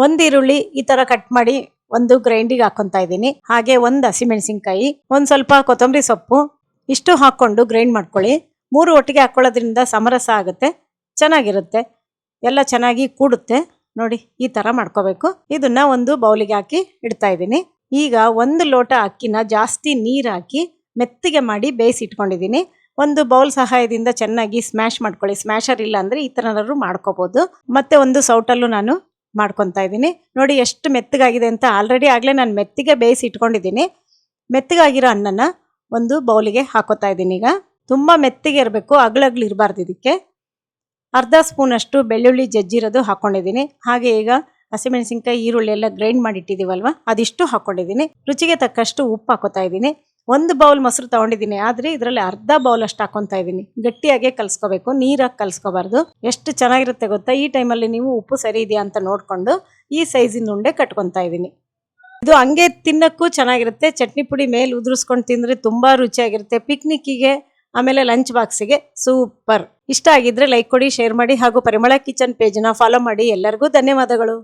ಒಂದು ಈರುಳ್ಳಿ ಈ ತರ ಕಟ್ ಮಾಡಿ ಒಂದು ಗ್ರೈಂಡಿಗೆ ಹಾಕೊಂತಾ ಇದ್ದೀನಿ. ಹಾಗೆ ಒಂದು ಹಸಿಮೆಣಸಿನಕಾಯಿ, ಒಂದ್ ಸ್ವಲ್ಪ ಕೊತ್ತಂಬರಿ ಸೊಪ್ಪು ಇಷ್ಟು ಹಾಕೊಂಡು ಗ್ರೈಂಡ್ ಮಾಡ್ಕೊಳ್ಳಿ. 3 ಒಟ್ಟಿಗೆ ಹಾಕೊಳ್ಳೋದ್ರಿಂದ ಸಮರಸ ಆಗುತ್ತೆ, ಚೆನ್ನಾಗಿರುತ್ತೆ, ಎಲ್ಲ ಚೆನ್ನಾಗಿ ಕೂಡುತ್ತೆ. ನೋಡಿ ಈ ತರ ಮಾಡ್ಕೋಬೇಕು. ಇದನ್ನ ಒಂದು ಬೌಲಿಗೆ ಹಾಕಿ ಇಡ್ತಾ ಇದ್ದೀನಿ. ಈಗ 1 ಲೋಟ ಅಕ್ಕಿನ ಜಾಸ್ತಿ ನೀರ್ ಹಾಕಿ ಮೆತ್ತಗೆ ಮಾಡಿ ಬೇಯಿಸಿ ಇಟ್ಕೊಂಡಿದ್ದೀನಿ. ಒಂದು ಬೌಲ್ ಸಹಾಯದಿಂದ ಚೆನ್ನಾಗಿ ಸ್ಮ್ಯಾಶ್ ಮಾಡ್ಕೊಳ್ಳಿ. ಸ್ಮ್ಯಾಶರ್ ಇಲ್ಲ ಅಂದ್ರೆ ಈ ತರನಾದ್ರೂ ಮಾಡ್ಕೋಬಹುದು. ಮತ್ತೆ ಒಂದು ಸೌಟಲ್ಲೂ ನಾನು ಮಾಡ್ಕೊತಾ ಇದ್ದೀನಿ. ನೋಡಿ ಎಷ್ಟು ಮೆತ್ತಗಾಗಿದೆ ಅಂತ. ಆಗ್ಲೇ ನಾನು ಮೆತ್ತಗೆ ಬೇಯಿಸಿ ಇಟ್ಕೊಂಡಿದ್ದೀನಿ. ಮೆತ್ತಗಾಗಿರೋ ಅನ್ನನ ಒಂದು ಬೌಲಿಗೆ ಹಾಕೋತಾ ಇದ್ದೀನಿ. ಈಗ ತುಂಬಾ ಮೆತ್ತಗೆ ಇರಬೇಕು, ಅಗ್ಳಗ್ಳು ಇರಬಾರ್ದು. ಇದಕ್ಕೆ ಅರ್ಧ ಸ್ಪೂನ್ ಅಷ್ಟು ಬೆಳ್ಳುಳ್ಳಿ ಜಜ್ಜಿರೋದು ಹಾಕೊಂಡಿದ್ದೀನಿ. ಹಾಗೆ ಈಗ ಹಸಿಮೆಣಸಿನಕಾಯಿ, ಈರುಳ್ಳಿ ಎಲ್ಲ ಗ್ರೈಂಡ್ ಮಾಡಿ ಇಟ್ಟಿದೀವಲ್ವಾ, ಅದಿಷ್ಟು ಹಾಕೊಂಡಿದ್ದೀನಿ. ರುಚಿಗೆ ತಕ್ಕಷ್ಟು ಉಪ್ಪು ಹಾಕೋತಾ ಇದ್ದೀನಿ. 1 ಬೌಲ್ ಮೊಸರು ತಗೊಂಡಿದ್ದೀನಿ, ಆದ್ರೆ ಇದರಲ್ಲಿ ಅರ್ಧ ಬೌಲ್ ಅಷ್ಟು ಹಾಕೊಂತಾ ಇದ್ದೀನಿ. ಗಟ್ಟಿಯಾಗೆ ಕಲ್ಸ್ಕೋಬೇಕು, ನೀರಾಗಿ ಕಲ್ಸ್ಕೋಬಾರ್ದು. ಎಷ್ಟು ಚೆನ್ನಾಗಿರುತ್ತೆ ಗೊತ್ತಾ. ಈ ಟೈಮಲ್ಲಿ ನೀವು ಉಪ್ಪು ಸರಿ ಇದೆಯಾ ಅಂತ ನೋಡ್ಕೊಂಡು ಈ ಸೈಜಿನ ಉಂಡೆ ಕಟ್ಕೊತಾ ಇದ್ದೀನಿ. ಇದು ಹಂಗೆ ತಿನ್ನಕ್ಕೂ ಚೆನ್ನಾಗಿರುತ್ತೆ. ಚಟ್ನಿ ಪುಡಿ ಮೇಲೆ ಉದುರಿಸ್ಕೊಂಡು ತಿಂದ್ರೆ ತುಂಬಾ ರುಚಿಯಾಗಿರುತ್ತೆ. ಪಿಕ್ನಿಕ್ಕಿಗೆ ಆಮೇಲೆ ಲಂಚ್ ಬಾಕ್ಸಿಗೆ ಸೂಪರ್. ಇಷ್ಟ ಆಗಿದ್ರೆ ಲೈಕ್ ಕೊಡಿ, ಶೇರ್ ಮಾಡಿ ಹಾಗೂ ಪರಿಮಳ ಕಿಚನ್ ಪೇಜ್ನ ಫಾಲೋ ಮಾಡಿ. ಎಲ್ಲರಿಗೂ ಧನ್ಯವಾದಗಳು.